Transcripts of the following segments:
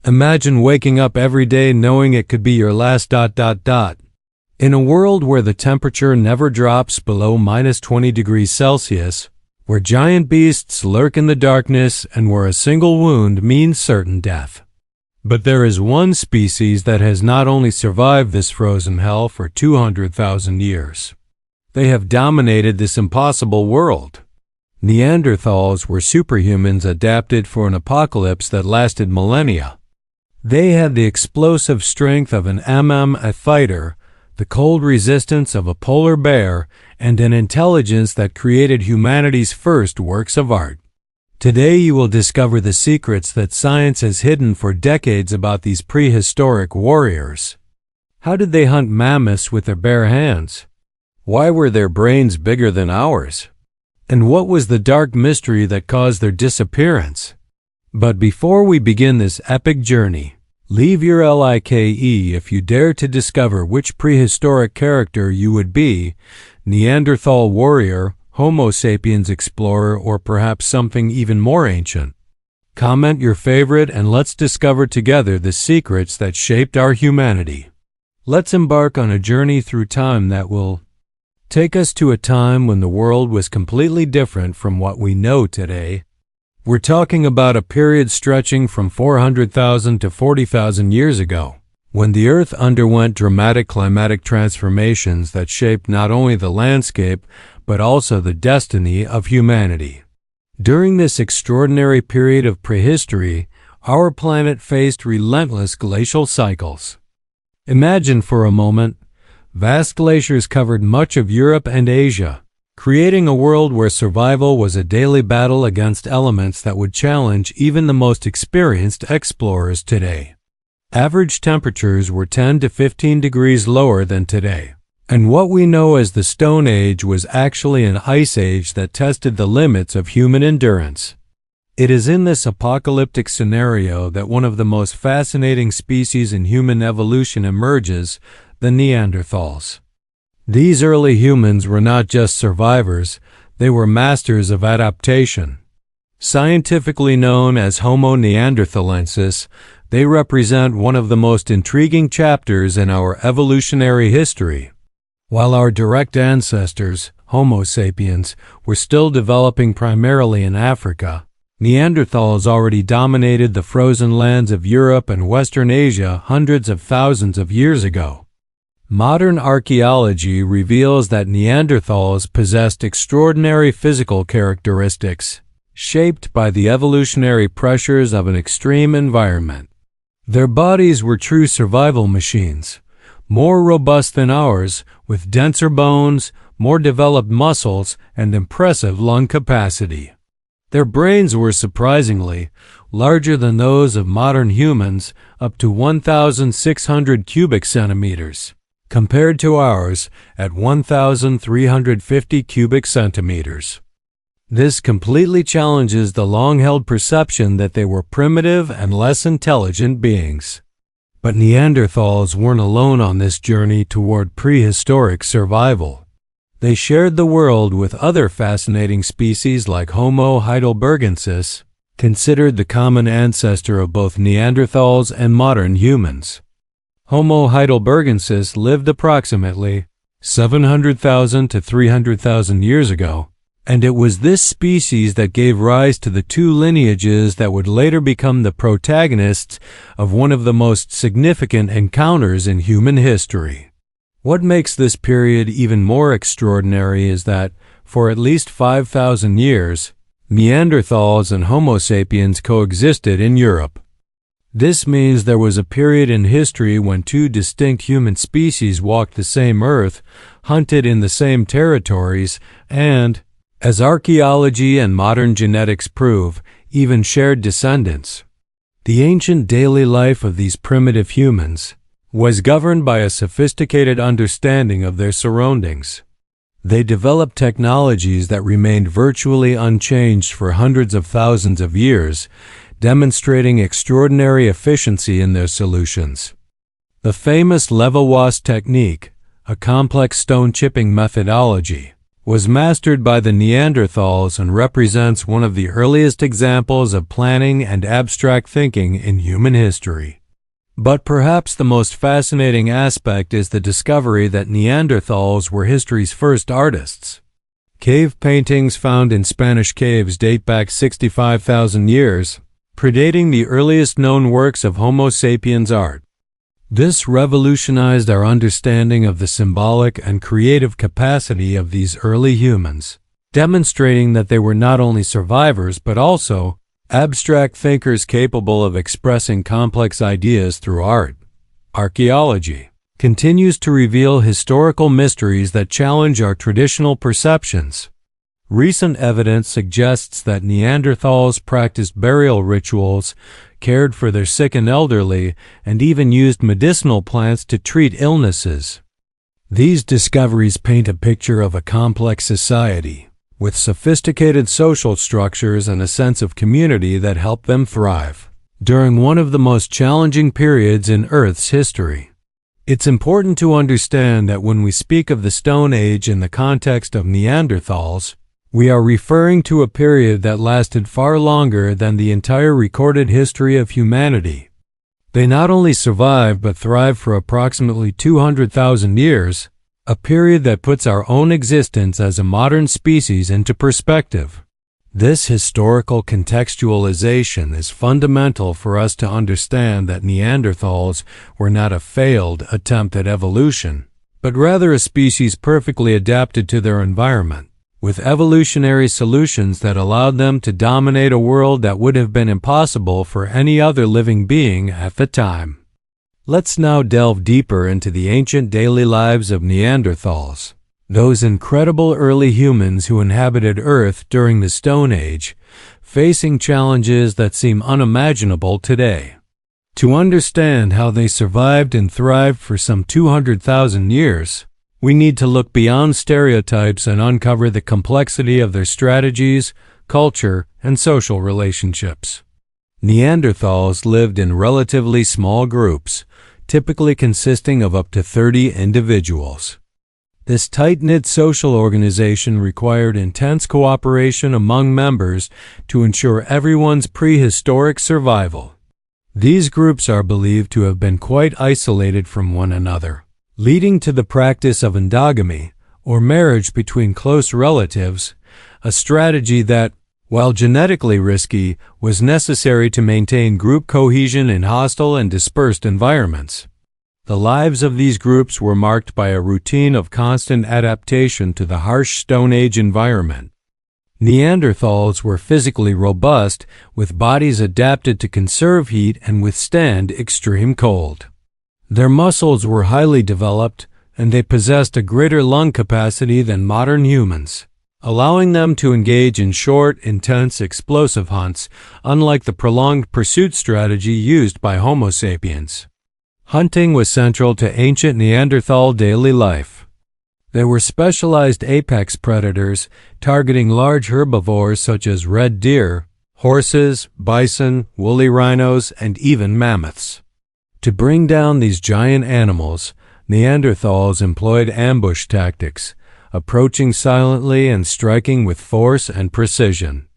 Imagine waking up every day knowing it could be your last ... In a world where the temperature never drops below -20 degrees Celsius, where giant beasts lurk in the darkness and where a single wound means certain death. But there is one species that has not only survived this frozen hell for 200,000 years. They have dominated this impossible world. Neanderthals were superhumans adapted for an apocalypse that lasted millennia. They had the explosive strength of an a fighter, the cold resistance of a polar bear, and an intelligence that created humanity's first works of art. Today you will discover the secrets that science has hidden for decades about these prehistoric warriors. How did they hunt mammoths with their bare hands? Why were their brains bigger than ours? And what was the dark mystery that caused their disappearance? But before we begin this epic journey, leave your like if you dare to discover which prehistoric character you would be: Neanderthal warrior, Homo sapiens explorer, or perhaps something even more ancient. Comment your favorite and let's discover together the secrets that shaped our humanity. Let's embark on a journey through time that will take us to a time when the world was completely different from what we know today. We're talking about a period stretching from 400,000 to 40,000 years ago, when the Earth underwent dramatic climatic transformations that shaped not only the landscape, but also the destiny of humanity. During this extraordinary period of prehistory, our planet faced relentless glacial cycles. Imagine for a moment, vast glaciers covered much of Europe and Asia, creating a world where survival was a daily battle against elements that would challenge even the most experienced explorers today. Average temperatures were 10 to 15 degrees lower than today, and what we know as the Stone Age was actually an ice age that tested the limits of human endurance. It is in this apocalyptic scenario that one of the most fascinating species in human evolution emerges: the Neanderthals. These early humans were not just survivors, they were masters of adaptation. Scientifically known as Homo neanderthalensis, they represent one of the most intriguing chapters in our evolutionary history. While our direct ancestors, Homo sapiens, were still developing primarily in Africa, Neanderthals already dominated the frozen lands of Europe and Western Asia hundreds of thousands of years ago. Modern archaeology reveals that Neanderthals possessed extraordinary physical characteristics, shaped by the evolutionary pressures of an extreme environment. Their bodies were true survival machines, more robust than ours, with denser bones, more developed muscles, and impressive lung capacity. Their brains were surprisingly larger than those of modern humans, up to 1,600 cubic centimeters, compared to ours at 1,350 cubic centimeters. This completely challenges the long-held perception that they were primitive and less intelligent beings. But Neanderthals weren't alone on this journey toward prehistoric survival. They shared the world with other fascinating species like Homo heidelbergensis, considered the common ancestor of both Neanderthals and modern humans. Homo heidelbergensis lived approximately 700,000 to 300,000 years ago, and it was this species that gave rise to the two lineages that would later become the protagonists of one of the most significant encounters in human history. What makes this period even more extraordinary is that, for at least 5,000 years, Neanderthals and Homo sapiens coexisted in Europe. This means there was a period in history when two distinct human species walked the same earth, hunted in the same territories, and, as archaeology and modern genetics prove, even shared descendants. The ancient daily life of these primitive humans was governed by a sophisticated understanding of their surroundings. They developed technologies that remained virtually unchanged for hundreds of thousands of years, demonstrating extraordinary efficiency in their solutions. The famous Levallois technique, a complex stone chipping methodology, was mastered by the Neanderthals and represents one of the earliest examples of planning and abstract thinking in human history. But perhaps the most fascinating aspect is the discovery that Neanderthals were history's first artists. Cave paintings found in Spanish caves date back 65,000 years, predating the earliest known works of Homo sapiens art. This revolutionized our understanding of the symbolic and creative capacity of these early humans, demonstrating that they were not only survivors but also abstract thinkers capable of expressing complex ideas through art. Archaeology continues to reveal historical mysteries that challenge our traditional perceptions. Recent evidence suggests that Neanderthals practiced burial rituals, cared for their sick and elderly, and even used medicinal plants to treat illnesses. These discoveries paint a picture of a complex society, with sophisticated social structures and a sense of community that helped them thrive during one of the most challenging periods in Earth's history. It's important to understand that when we speak of the Stone Age in the context of Neanderthals, we are referring to a period that lasted far longer than the entire recorded history of humanity. They not only survived but thrived for approximately 200,000 years, a period that puts our own existence as a modern species into perspective. This historical contextualization is fundamental for us to understand that Neanderthals were not a failed attempt at evolution, but rather a species perfectly adapted to their environment, with evolutionary solutions that allowed them to dominate a world that would have been impossible for any other living being at the time. Let's now delve deeper into the ancient daily lives of Neanderthals, those incredible early humans who inhabited Earth during the Stone Age, facing challenges that seem unimaginable today. To understand how they survived and thrived for some 200,000 years, we need to look beyond stereotypes and uncover the complexity of their strategies, culture, and social relationships. Neanderthals lived in relatively small groups, typically consisting of up to 30 individuals. This tight-knit social organization required intense cooperation among members to ensure everyone's prehistoric survival. These groups are believed to have been quite isolated from one another, leading to the practice of endogamy, or marriage between close relatives, a strategy that, while genetically risky, was necessary to maintain group cohesion in hostile and dispersed environments. The lives of these groups were marked by a routine of constant adaptation to the harsh Stone Age environment. Neanderthals were physically robust, with bodies adapted to conserve heat and withstand extreme cold. Their muscles were highly developed, and they possessed a greater lung capacity than modern humans, allowing them to engage in short, intense, explosive hunts, unlike the prolonged pursuit strategy used by Homo sapiens. Hunting was central to ancient Neanderthal daily life. They were specialized apex predators, targeting large herbivores such as red deer, horses, bison, woolly rhinos, and even mammoths. To bring down these giant animals, Neanderthals employed ambush tactics, approaching silently and striking with force and precision.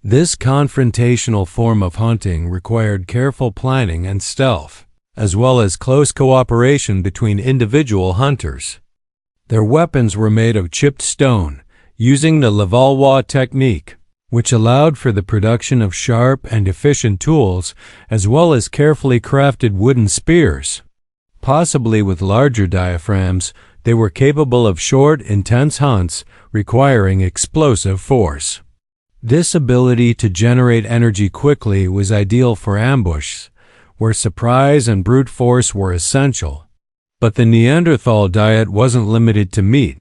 This confrontational form of hunting required careful planning and stealth, as well as close cooperation between individual hunters. Their weapons were made of chipped stone, using the Levallois technique, which allowed for the production of sharp and efficient tools, as well as carefully crafted wooden spears. Possibly with larger diaphragms, they were capable of short, intense hunts requiring explosive force. This ability to generate energy quickly was ideal for ambush, where surprise and brute force were essential. But the Neanderthal diet wasn't limited to meat.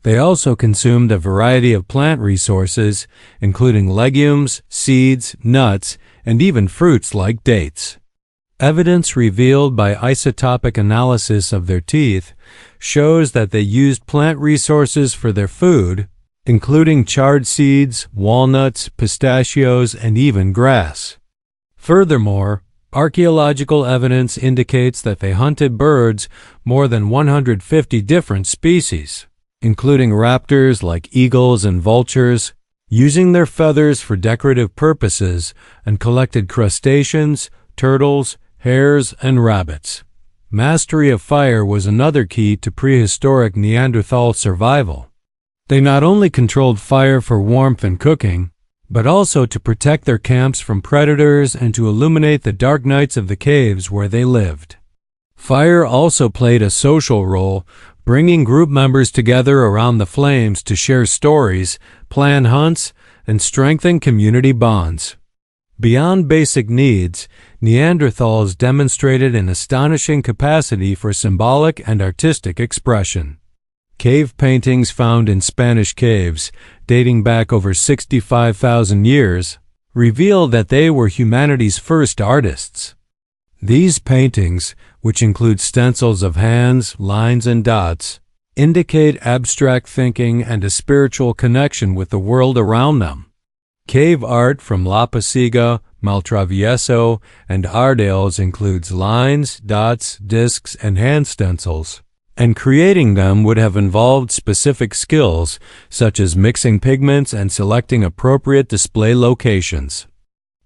They also consumed a variety of plant resources, including legumes, seeds, nuts, and even fruits like dates. Evidence revealed by isotopic analysis of their teeth shows that they used plant resources for their food, including charred seeds, walnuts, pistachios, and even grass. Furthermore, archaeological evidence indicates that they hunted birds more than 150 different species, including raptors like eagles and vultures, using their feathers for decorative purposes, and collected crustaceans, turtles, hares, and rabbits. Mastery of fire was another key to prehistoric Neanderthal survival. They not only controlled fire for warmth and cooking, but also to protect their camps from predators and to illuminate the dark nights of the caves where they lived. Fire also played a social role, bringing group members together around the flames to share stories, plan hunts, and strengthen community bonds. Beyond basic needs, Neanderthals demonstrated an astonishing capacity for symbolic and artistic expression. Cave paintings found in Spanish caves, dating back over 65,000 years, reveal that they were humanity's first artists. These paintings, which include stencils of hands, lines, and dots, indicate abstract thinking and a spiritual connection with the world around them. Cave art from La Pasiga, Maltravieso, and Ardales includes lines, dots, discs, and hand stencils, and creating them would have involved specific skills such as mixing pigments and selecting appropriate display locations.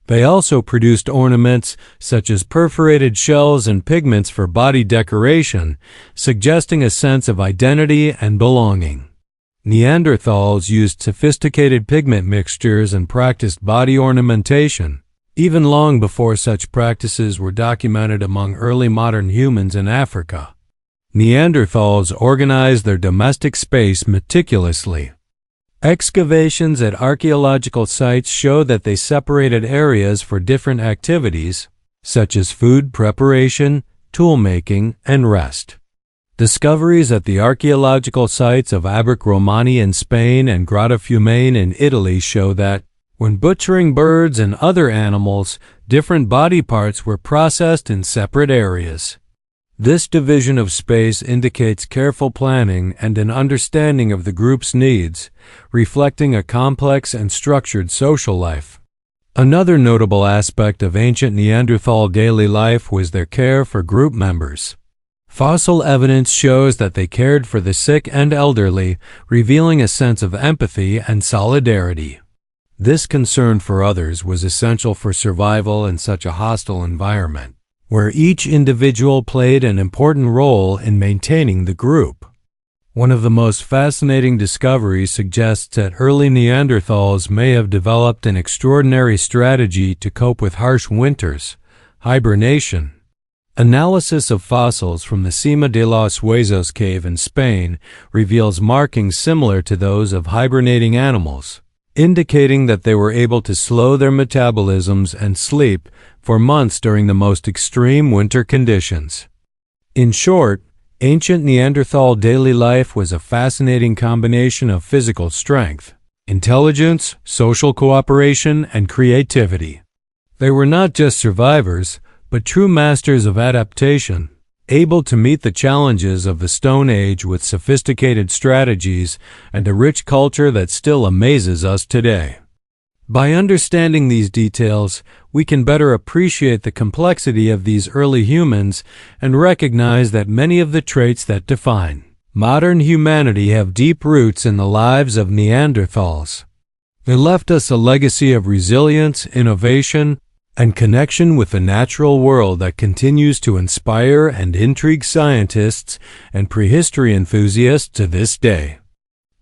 They also produced ornaments such as perforated shells and pigments for body decoration, suggesting a sense of identity and belonging. Neanderthals used sophisticated pigment mixtures and practiced body ornamentation, even long before such practices were documented among early modern humans in Africa. Neanderthals organized their domestic space meticulously. Excavations at archaeological sites show that they separated areas for different activities, such as food preparation, tool-making, and rest. Discoveries at the archaeological sites of Abric Romani in Spain and Grotta Fiumane in Italy show that, when butchering birds and other animals, different body parts were processed in separate areas. This division of space indicates careful planning and an understanding of the group's needs, reflecting a complex and structured social life. Another notable aspect of ancient Neanderthal daily life was their care for group members. Fossil evidence shows that they cared for the sick and elderly, revealing a sense of empathy and solidarity. This concern for others was essential for survival in such a hostile environment, where each individual played an important role in maintaining the group. One of the most fascinating discoveries suggests that early Neanderthals may have developed an extraordinary strategy to cope with harsh winters: hibernation. Analysis of fossils from the Cima de los Huesos cave in Spain reveals markings similar to those of hibernating animals, indicating that they were able to slow their metabolisms and sleep for months during the most extreme winter conditions. In short, ancient Neanderthal daily life was a fascinating combination of physical strength, intelligence, social cooperation, and creativity. They were not just survivors, but true masters of adaptation, able to meet the challenges of the Stone Age with sophisticated strategies and a rich culture that still amazes us today. By understanding these details, we can better appreciate the complexity of these early humans and recognize that many of the traits that define modern humanity have deep roots in the lives of Neanderthals. They left us a legacy of resilience, innovation, and connection with the natural world that continues to inspire and intrigue scientists and prehistory enthusiasts to this day.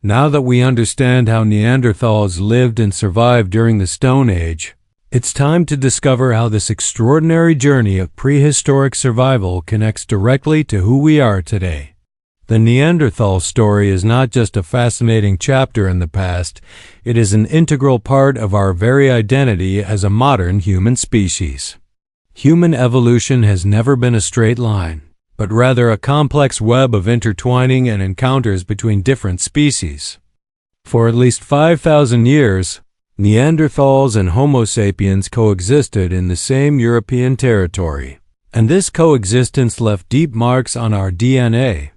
Now that we understand how Neanderthals lived and survived during the Stone Age, it's time to discover how this extraordinary journey of prehistoric survival connects directly to who we are today. The Neanderthal story is not just a fascinating chapter in the past, it is an integral part of our very identity as a modern human species. Human evolution has never been a straight line, but rather a complex web of intertwining and encounters between different species. For at least 5,000 years, Neanderthals and Homo sapiens coexisted in the same European territory, and this coexistence left deep marks on our DNA.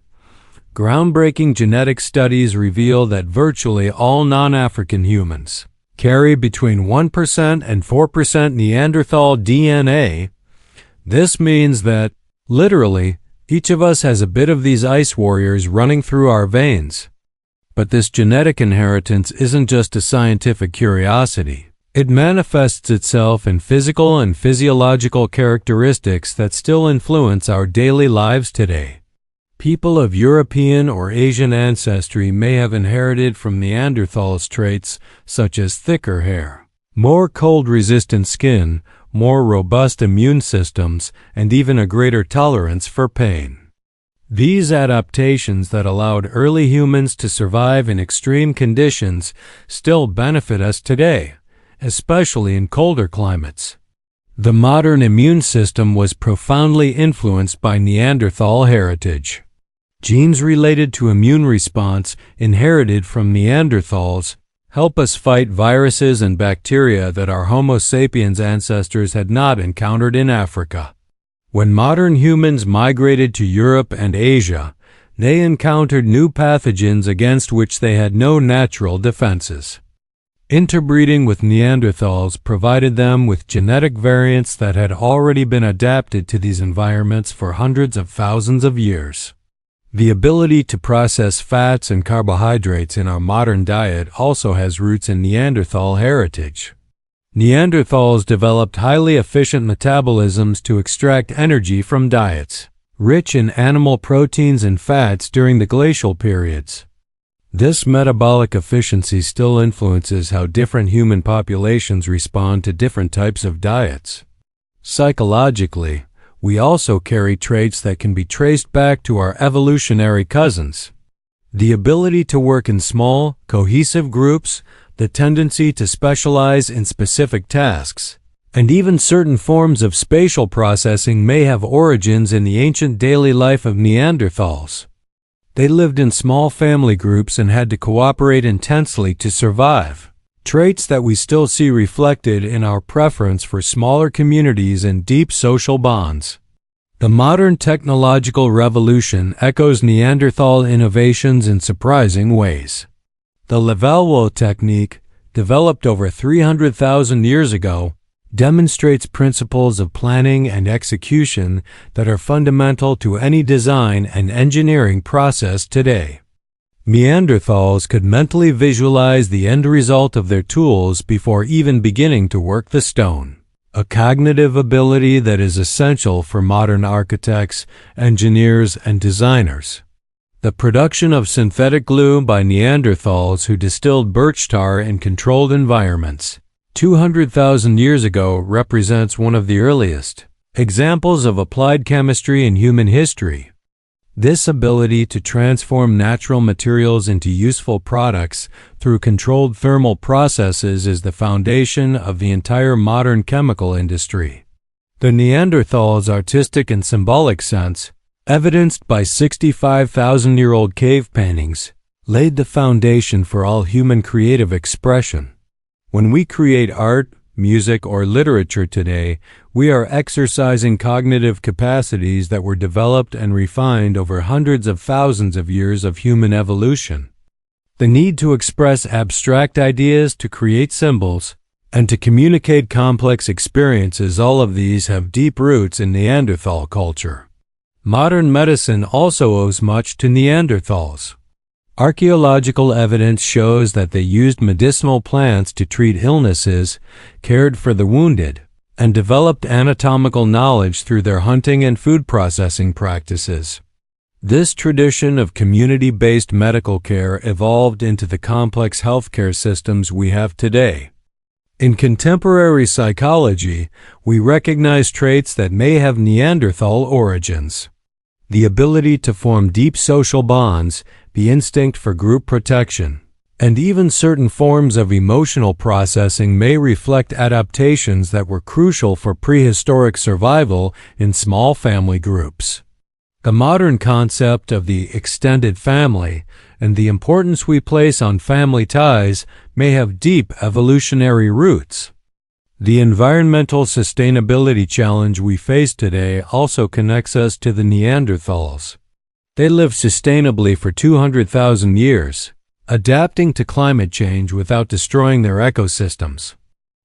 Groundbreaking genetic studies reveal that virtually all non-African humans carry between 1% and 4% Neanderthal DNA. This means that, literally, each of us has a bit of these ice warriors running through our veins. But this genetic inheritance isn't just a scientific curiosity. It manifests itself in physical and physiological characteristics that still influence our daily lives today. People of European or Asian ancestry may have inherited from Neanderthals traits such as thicker hair, more cold-resistant skin, more robust immune systems, and even a greater tolerance for pain. These adaptations that allowed early humans to survive in extreme conditions still benefit us today, especially in colder climates. The modern immune system was profoundly influenced by Neanderthal heritage. Genes related to immune response inherited from Neanderthals help us fight viruses and bacteria that our Homo sapiens ancestors had not encountered in Africa. When modern humans migrated to Europe and Asia, they encountered new pathogens against which they had no natural defenses. Interbreeding with Neanderthals provided them with genetic variants that had already been adapted to these environments for hundreds of thousands of years. The ability to process fats and carbohydrates in our modern diet also has roots in Neanderthal heritage. Neanderthals developed highly efficient metabolisms to extract energy from diets rich in animal proteins and fats during the glacial periods. This metabolic efficiency still influences how different human populations respond to different types of diets. Psychologically, we also carry traits that can be traced back to our evolutionary cousins. The ability to work in small, cohesive groups, the tendency to specialize in specific tasks, and even certain forms of spatial processing may have origins in the ancient daily life of Neanderthals. They lived in small family groups and had to cooperate intensely to survive, traits that we still see reflected in our preference for smaller communities and deep social bonds. The modern technological revolution echoes Neanderthal innovations in surprising ways. The Levallois technique, developed over 300,000 years ago, demonstrates principles of planning and execution that are fundamental to any design and engineering process today. Neanderthals could mentally visualize the end result of their tools before even beginning to work the stone, a cognitive ability that is essential for modern architects, engineers, and designers. The production of synthetic glue by Neanderthals who distilled birch tar in controlled environments 200,000 years ago represents one of the earliest examples of applied chemistry in human history. This ability to transform natural materials into useful products through controlled thermal processes is the foundation of the entire modern chemical industry. The Neanderthals' artistic and symbolic sense, evidenced by 65,000-year-old cave paintings, laid the foundation for all human creative expression. When we create art, music, or literature today, we are exercising cognitive capacities that were developed and refined over hundreds of thousands of years of human evolution. The need to express abstract ideas, to create symbols, and to communicate complex experiences, all of these have deep roots in Neanderthal culture. Modern medicine also owes much to Neanderthals. Archaeological evidence shows that they used medicinal plants to treat illnesses, cared for the wounded, and developed anatomical knowledge through their hunting and food processing practices. This tradition of community-based medical care evolved into the complex healthcare systems we have today. In contemporary psychology, we recognize traits that may have Neanderthal origins. The ability to form deep social bonds, the instinct for group protection, and even certain forms of emotional processing may reflect adaptations that were crucial for prehistoric survival in small family groups. The modern concept of the extended family and the importance we place on family ties may have deep evolutionary roots. The environmental sustainability challenge we face today also connects us to the Neanderthals. They lived sustainably for 200,000 years, adapting to climate change without destroying their ecosystems.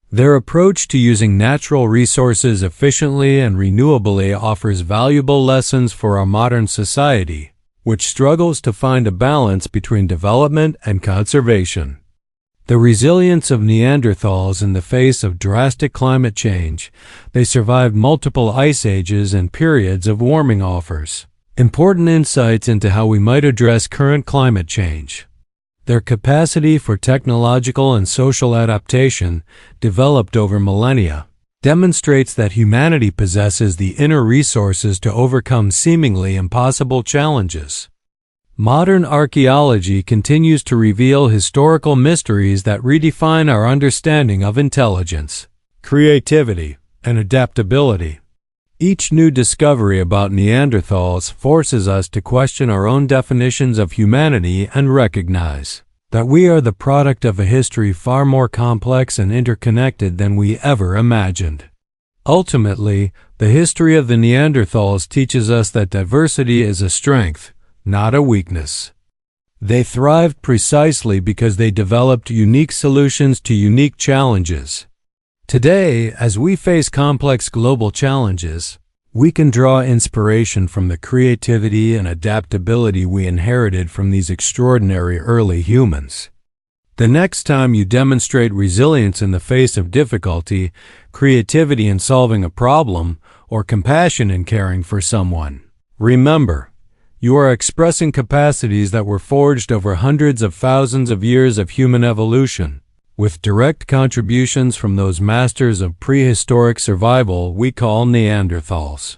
Their approach to using natural resources efficiently and renewably offers valuable lessons for our modern society. which struggles to find a balance between development and conservation. The resilience of Neanderthals in the face of drastic climate change. They survived multiple ice ages and periods of warming offers important insights into how we might address current climate change. Their capacity for technological and social adaptation, developed over millennia, demonstrates that humanity possesses the inner resources to overcome seemingly impossible challenges. Modern archaeology continues to reveal historical mysteries that redefine our understanding of intelligence, creativity, and adaptability. Each new discovery about Neanderthals forces us to question our own definitions of humanity and recognize that we are the product of a history far more complex and interconnected than we ever imagined. Ultimately, the history of the Neanderthals teaches us that diversity is a strength, not a weakness. They thrived precisely because they developed unique solutions to unique challenges. Today, as we face complex global challenges, we can draw inspiration from the creativity and adaptability we inherited from these extraordinary early humans. The next time you demonstrate resilience in the face of difficulty, creativity in solving a problem, or compassion in caring for someone, remember, you are expressing capacities that were forged over hundreds of thousands of years of human evolution, with direct contributions from those masters of prehistoric survival we call Neanderthals.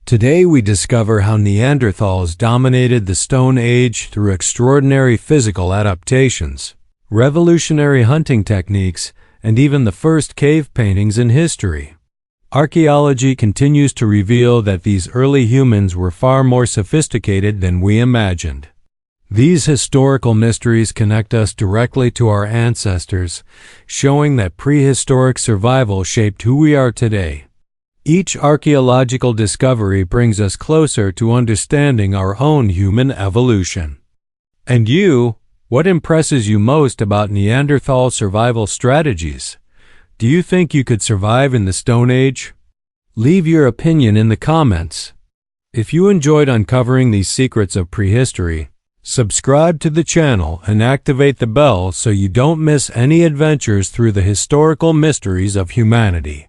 Today we discover how Neanderthals dominated the Stone Age through extraordinary physical adaptations, revolutionary hunting techniques, and even the first cave paintings in history. Archaeology continues to reveal that these early humans were far more sophisticated than we imagined. These historical mysteries connect us directly to our ancestors, showing that prehistoric survival shaped who we are today. Each archaeological discovery brings us closer to understanding our own human evolution. And you, what impresses you most about Neanderthal survival strategies? Do you think you could survive in the Stone Age? Leave your opinion in the comments. If you enjoyed uncovering these secrets of prehistory, subscribe to the channel and activate the bell so you don't miss any adventures through the historical mysteries of humanity.